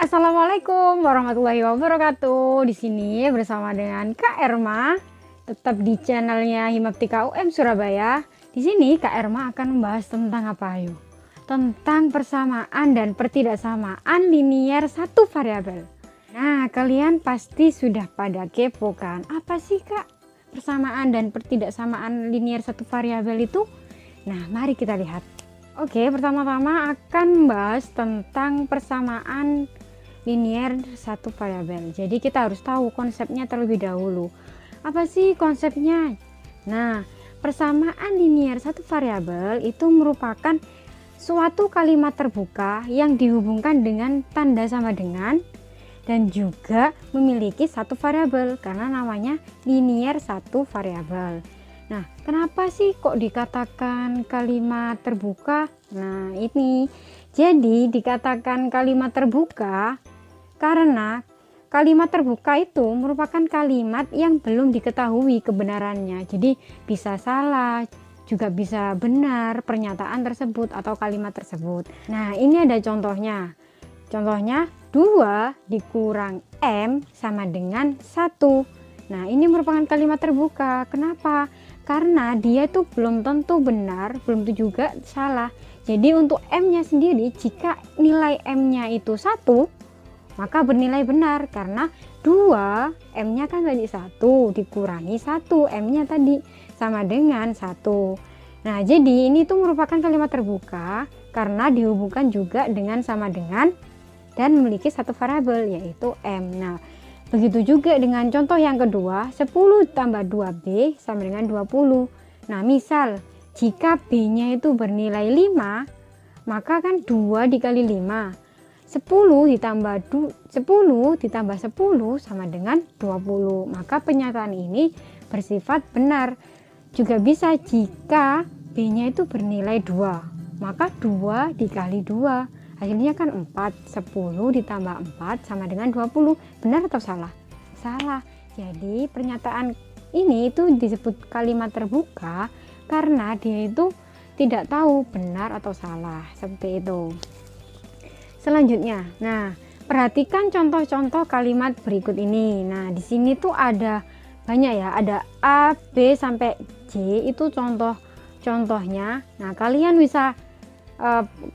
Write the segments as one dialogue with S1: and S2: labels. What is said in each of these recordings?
S1: Assalamualaikum warahmatullahi wabarakatuh. Di sini bersama dengan Kak Erma, tetap di channelnya Himaptika UM Surabaya. Di sini Kak Erma akan membahas tentang apa yuk? Tentang persamaan dan pertidaksamaan linier satu variabel. Nah, kalian pasti sudah pada kepo kan? Apa sih Kak persamaan dan pertidaksamaan linier satu variabel itu? Nah, mari kita lihat. Oke, pertama-tama akan membahas tentang persamaan linier satu variabel. Jadi kita harus tahu konsepnya terlebih dahulu. Apa sih konsepnya? Nah, persamaan linier satu variabel itu merupakan suatu kalimat terbuka yang dihubungkan dengan tanda sama dengan dan juga memiliki satu variabel karena namanya linier satu variabel. Nah, kenapa sih kok dikatakan kalimat terbuka? Nah, ini jadi dikatakan kalimat terbuka karena kalimat terbuka itu merupakan kalimat yang belum diketahui kebenarannya. Jadi bisa salah, juga bisa benar pernyataan tersebut atau kalimat tersebut. Nah, ini ada contohnya. Contohnya 2 dikurang M sama dengan 1. Nah, ini merupakan kalimat terbuka. Kenapa? Karena dia itu belum tentu benar, belum tentu juga salah. Jadi untuk M-nya sendiri, jika nilai M-nya itu 1, maka bernilai benar karena 2 M-nya kan tadi 1 dikurangi 1 M-nya tadi sama dengan 1. Nah, jadi ini tuh merupakan kalimat terbuka karena dihubungkan juga dengan sama dengan dan memiliki satu variabel yaitu M. Nah, begitu juga dengan contoh yang kedua, 10 tambah 2B sama dengan 20. Nah, misal jika B-nya itu bernilai 5, maka kan 2 dikali 5. 10 ditambah 10 sama dengan 20. Maka pernyataan ini bersifat benar. Juga bisa jika B-nya itu bernilai 2, maka 2 dikali 2 hasilnya kan 4. 10 ditambah 4 sama dengan 20. Benar atau salah? Salah. Jadi pernyataan ini itu disebut kalimat terbuka karena dia itu tidak tahu benar atau salah, seperti itu. Selanjutnya, nah, perhatikan contoh-contoh kalimat berikut ini. Nah, di sini tuh ada banyak ya, ada A, B sampai J itu contoh-contohnya. Nah, kalian bisa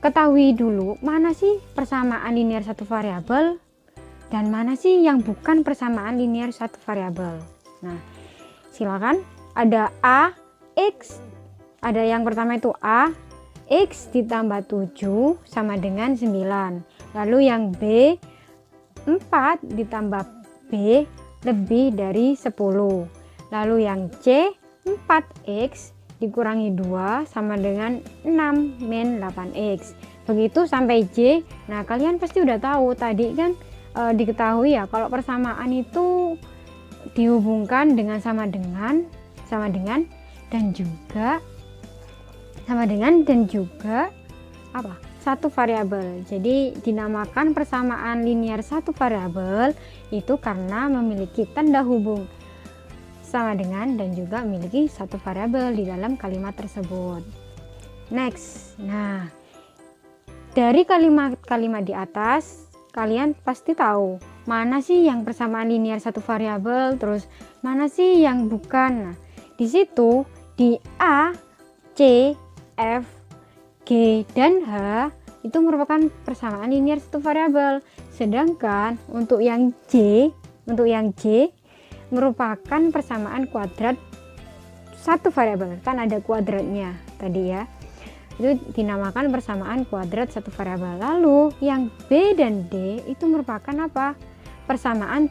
S1: ketahui dulu mana sih persamaan linier satu variabel dan mana sih yang bukan persamaan linier satu variabel. Nah, silakan. Ada A, X, ada yang pertama itu A, X ditambah 7 sama dengan 9. Lalu yang B, 4 ditambah B lebih dari 10. Lalu yang C, 4X dikurangi 2 sama dengan 6 min 8X. Begitu sampai J. Nah, kalian pasti udah tahu tadi kan diketahui ya kalau persamaan itu dihubungkan dengan sama dengan dan juga apa? Satu variabel. Jadi dinamakan persamaan linier satu variabel itu karena memiliki tanda hubung sama dengan dan juga memiliki satu variabel di dalam kalimat tersebut. Next. Nah, dari kalimat-kalimat di atas kalian pasti tahu mana sih yang persamaan linier satu variabel, terus mana sih yang bukan. Nah, di situ di A, C, F, G, dan H itu merupakan persamaan linier satu variabel. Sedangkan untuk yang J merupakan persamaan kuadrat satu variabel. Kan ada kuadratnya tadi ya. Itu dinamakan persamaan kuadrat satu variabel. Lalu yang B dan D itu merupakan apa? Persamaan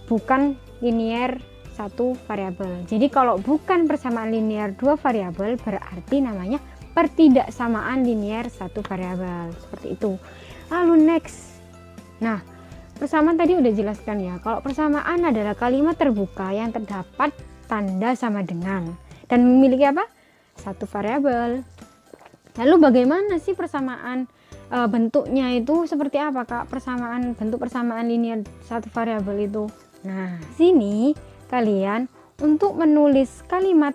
S1: bukan linier satu variabel. Jadi kalau bukan persamaan linier dua variabel berarti namanya pertidaksamaan linier satu variabel. Seperti itu. Lalu next. Nah, persamaan tadi udah jelaskan ya. Kalau persamaan adalah kalimat terbuka yang terdapat tanda sama dengan dan memiliki apa? Satu variabel. Lalu bagaimana sih persamaan bentuknya itu seperti apa Kak? Bentuk persamaan linier satu variabel itu. Nah, sini kalian untuk menulis kalimat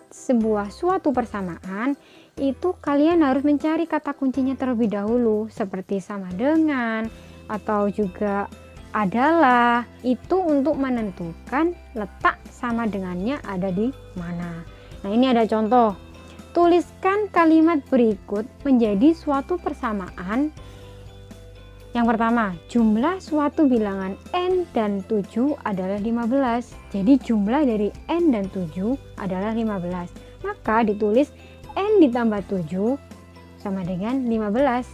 S1: suatu persamaan itu kalian harus mencari kata kuncinya terlebih dahulu seperti sama dengan, atau juga adalah, itu untuk menentukan letak sama dengannya ada di mana. Nah, ini ada contoh. Tuliskan kalimat berikut menjadi suatu persamaan. Yang pertama, jumlah suatu bilangan n dan 7 adalah 15. Jadi jumlah dari n dan 7 adalah 15. Maka ditulis n ditambah 7 sama dengan 15.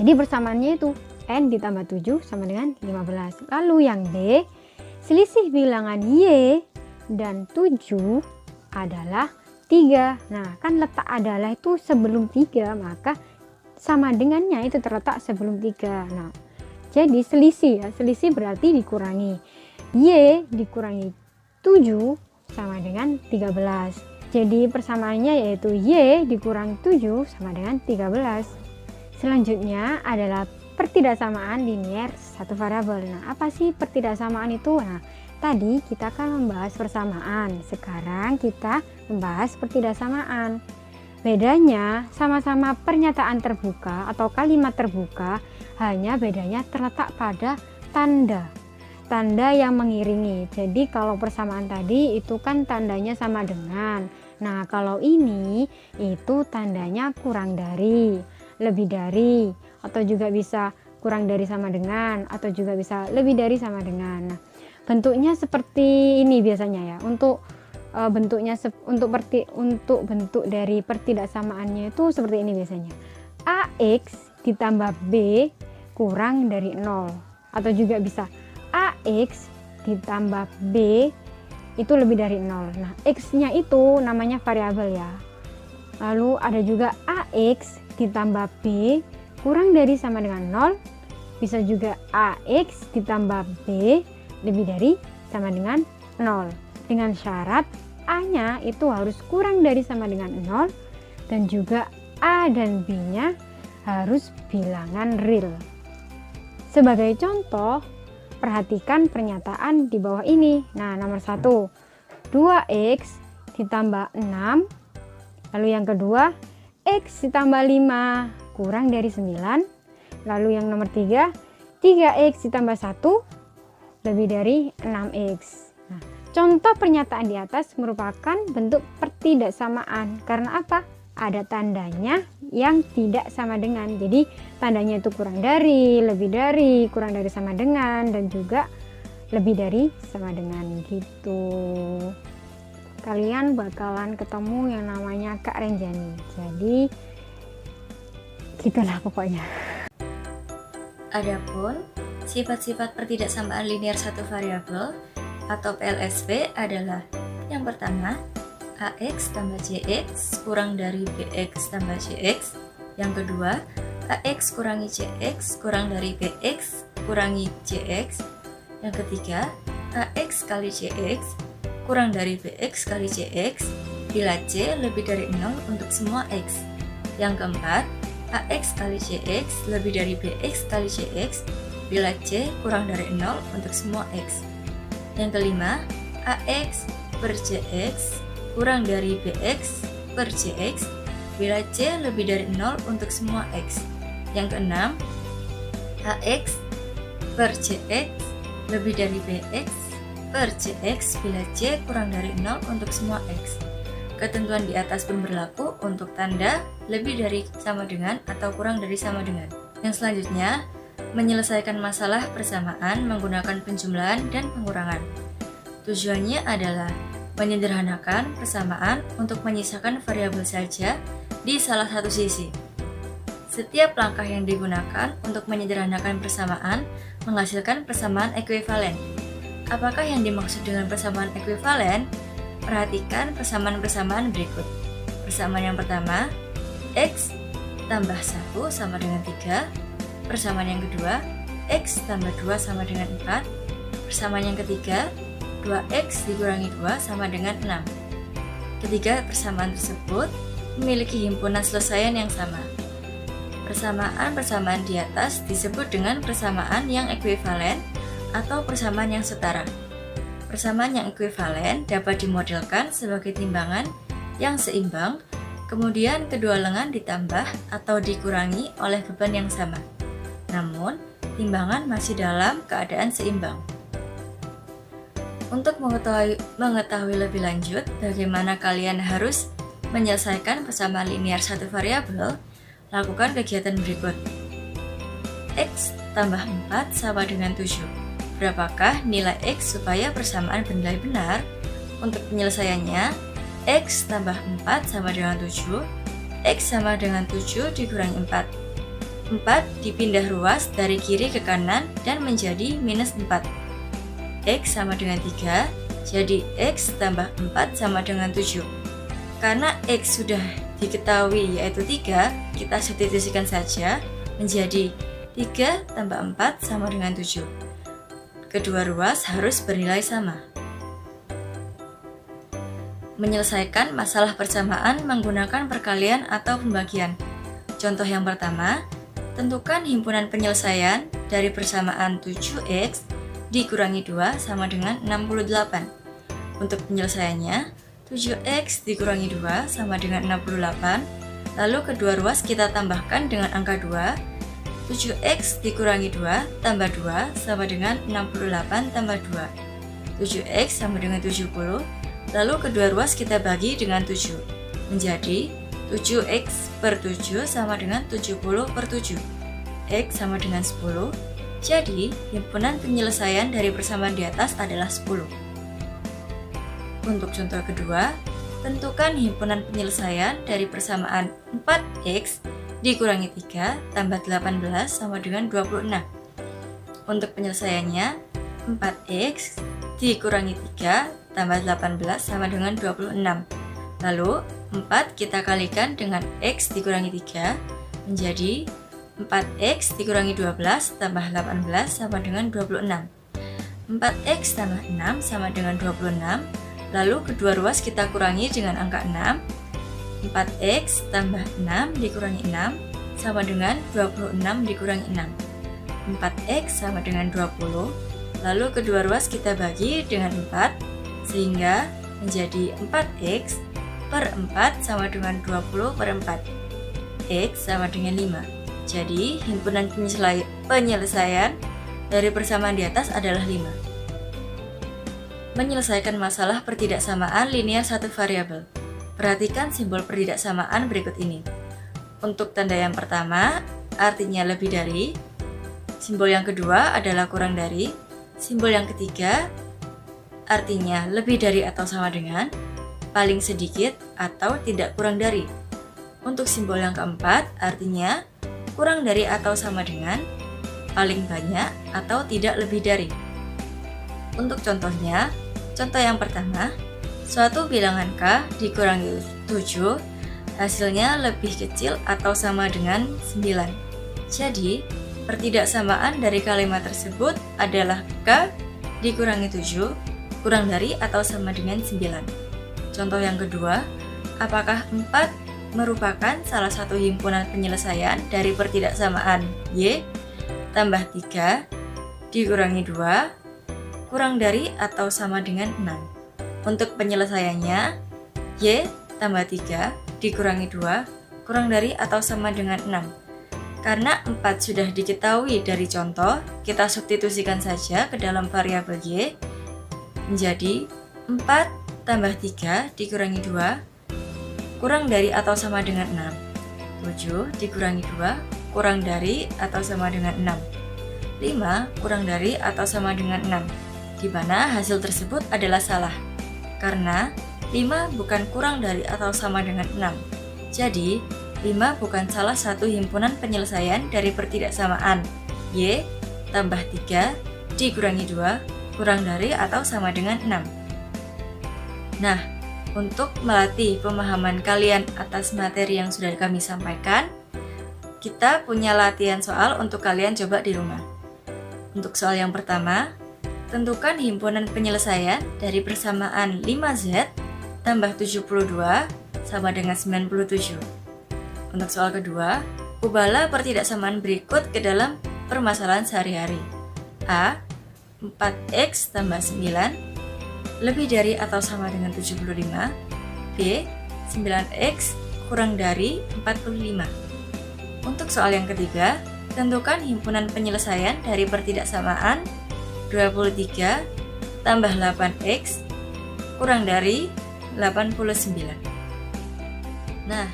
S1: Jadi persamaannya itu n ditambah 7 sama dengan 15. Lalu yang D, selisih bilangan y dan 7 adalah 3. Nah, kan letak adalah itu sebelum 3, maka sama dengannya itu terletak sebelum 3. Nah, jadi selisih ya, selisih berarti dikurangi. Y dikurangi 7 sama dengan 13. Jadi persamaannya yaitu Y dikurangi 7 sama dengan 13. Selanjutnya adalah pertidaksamaan linier satu variabel. Nah, apa sih pertidaksamaan itu? Nah, tadi kita akan membahas persamaan. Sekarang kita membahas pertidaksamaan. Bedanya sama-sama pernyataan terbuka atau kalimat terbuka, hanya bedanya terletak pada tanda yang mengiringi. Jadi kalau persamaan tadi itu kan tandanya sama dengan. Nah, kalau ini itu tandanya kurang dari, lebih dari, atau juga bisa kurang dari sama dengan, atau juga bisa lebih dari sama dengan. Nah, bentuknya seperti ini biasanya ya. Untuk bentuknya untuk bentuk dari pertidaksamaannya itu seperti ini biasanya. AX ditambah B kurang dari 0, atau juga bisa AX ditambah B itu lebih dari 0. Nah, X-nya itu namanya variabel ya. Lalu ada juga AX ditambah B kurang dari sama dengan 0. Bisa juga AX ditambah B lebih dari sama dengan 0. Dengan syarat A-nya itu harus kurang dari sama dengan 0 dan juga A dan B-nya harus bilangan real. Sebagai contoh, perhatikan pernyataan di bawah ini. Nah, nomor 1, 2X ditambah 6. Lalu yang kedua, X ditambah 5 kurang dari 9. Lalu yang nomor 3, 3X ditambah 1 lebih dari 6X. Nah, contoh pernyataan di atas merupakan bentuk pertidaksamaan. Karena apa? Ada tandanya yang tidak sama dengan. Jadi tandanya itu kurang dari, lebih dari, kurang dari sama dengan, dan juga lebih dari sama dengan gitu. Kalian bakalan ketemu yang namanya Kak Renjani. Jadi gitulah pokoknya.
S2: Adapun sifat-sifat pertidaksamaan linier satu variabel atau PLSV adalah yang pertama, AX tambah CX kurang dari BX tambah CX. Yang kedua, AX kurangi CX kurang dari BX kurangi CX. Yang ketiga, AX kali CX kurang dari BX kali CX bila C lebih dari 0 untuk semua X. Yang keempat, AX kali CX lebih dari BX kali CX bila C kurang dari 0 untuk semua X. Yang kelima, AX per CX kurang dari BX per CX bila C lebih dari 0 untuk semua X. Yang keenam, AX per CX lebih dari BX per CX bila C kurang dari 0 untuk semua X. Ketentuan di atas pun berlaku untuk tanda lebih dari sama dengan atau kurang dari sama dengan. Yang selanjutnya, menyelesaikan masalah persamaan menggunakan penjumlahan dan pengurangan. Tujuannya adalah menyederhanakan persamaan untuk menyisakan variabel saja di salah satu sisi. Setiap langkah yang digunakan untuk menyederhanakan persamaan menghasilkan persamaan ekuivalen. Apakah yang dimaksud dengan persamaan ekuivalen? Perhatikan persamaan-persamaan berikut. Persamaan yang pertama, X tambah 1 sama dengan 3. Persamaan yang kedua, X tambah 2 sama dengan 4. Persamaan yang ketiga, 2X dikurangi 2 sama dengan 6. Ketiga persamaan tersebut memiliki himpunan selesaian yang sama. Persamaan-persamaan di atas disebut dengan persamaan yang ekuivalen atau persamaan yang setara. Persamaan yang ekuivalen dapat dimodelkan sebagai timbangan yang seimbang, kemudian kedua lengan ditambah atau dikurangi oleh beban yang sama. namun timbangan masih dalam keadaan seimbang. Untuk mengetahui lebih lanjut bagaimana kalian harus menyelesaikan persamaan linear satu variabel, lakukan kegiatan berikut. X tambah 4 sama dengan 7. Berapakah nilai X supaya persamaan bernilai benar? Untuk penyelesaiannya, X tambah 4 sama dengan 7, X sama dengan 7 dikurangi 4. 4 dipindah ruas dari kiri ke kanan dan menjadi minus 4. X sama dengan 3, jadi X tambah 4 sama dengan 7. Karena X sudah diketahui yaitu 3, kita substitusikan saja menjadi 3 tambah 4 sama dengan 7. Kedua ruas harus bernilai sama. Menyelesaikan masalah persamaan menggunakan perkalian atau pembagian. Contoh yang pertama, tentukan himpunan penyelesaian dari persamaan 7X dikurangi 2 sama dengan 68. Untuk penyelesaiannya, 7X dikurangi 2 sama dengan 68, lalu kedua ruas kita tambahkan dengan angka 2, 7X dikurangi 2 tambah 2 sama dengan 68 tambah 2, 7X sama dengan 70, lalu kedua ruas kita bagi dengan 7, menjadi 7X per 7 sama dengan 70 per 7, X sama dengan 10, jadi himpunan penyelesaian dari persamaan di atas adalah 10. Untuk contoh kedua, tentukan himpunan penyelesaian dari persamaan 4X dikurangi 3 tambah 18 sama dengan 26. Untuk penyelesaiannya, 4X dikurangi 3 tambah 18 sama dengan 26. Lalu, 4 kita kalikan dengan X dikurangi 3 menjadi 4X dikurangi 12 tambah 18 sama dengan 26. 4X tambah 6 sama dengan 26. Lalu kedua ruas kita kurangi dengan angka 6. 4X tambah 6 dikurangi 6 sama dengan 26 dikurangi 6. 4X sama dengan 20. Lalu kedua ruas kita bagi dengan 4 sehingga menjadi 4X per 4 sama dengan 20 per 4. X sama dengan 5. Jadi, himpunan penyelesaian dari persamaan di atas adalah 5. Menyelesaikan masalah pertidaksamaan linear satu variabel. Perhatikan simbol pertidaksamaan berikut ini. Untuk tanda yang pertama, artinya lebih dari. Simbol yang kedua adalah kurang dari. Simbol yang ketiga, artinya lebih dari atau sama dengan, paling sedikit atau tidak kurang dari. Untuk simbol yang keempat, artinya kurang dari atau sama dengan, paling banyak atau tidak lebih dari. Untuk contohnya, contoh yang pertama, suatu bilangan K dikurangi 7, hasilnya lebih kecil atau sama dengan 9. Jadi, pertidaksamaan dari kalimat tersebut adalah K dikurangi 7, kurang dari atau sama dengan 9. Contoh yang kedua, apakah 4 merupakan salah satu himpunan penyelesaian dari pertidaksamaan Y tambah 3 dikurangi 2 kurang dari atau sama dengan 6. Untuk penyelesaiannya, Y tambah 3 dikurangi 2 kurang dari atau sama dengan 6. Karena 4 sudah diketahui dari contoh, kita substitusikan saja ke dalam variabel Y menjadi 4 tambah 3 dikurangi 2 kurang dari atau sama dengan 6. 7 dikurangi 2 kurang dari atau sama dengan 6. 5 kurang dari atau sama dengan 6, di mana hasil tersebut adalah salah. Karena 5 bukan kurang dari atau sama dengan 6. Jadi, 5 bukan salah satu himpunan penyelesaian dari pertidaksamaan Y tambah 3 dikurangi 2 kurang dari atau sama dengan 6. Nah, untuk melatih pemahaman kalian atas materi yang sudah kami sampaikan, kita punya latihan soal untuk kalian coba di rumah. Untuk soal yang pertama, tentukan himpunan penyelesaian dari persamaan 5Z tambah 72 sama dengan 97. Untuk soal kedua, ubahlah pertidaksamaan berikut ke dalam permasalahan sehari-hari. A. 4X tambah 9 lebih dari atau sama dengan 75. B. 9X kurang dari 45. Untuk soal yang ketiga, Tentukan himpunan penyelesaian dari pertidaksamaan 23 tambah 8x kurang dari 89. Nah,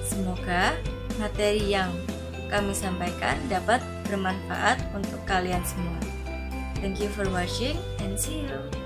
S2: semoga materi yang kami sampaikan dapat bermanfaat untuk kalian semua. Thank you for watching and see you.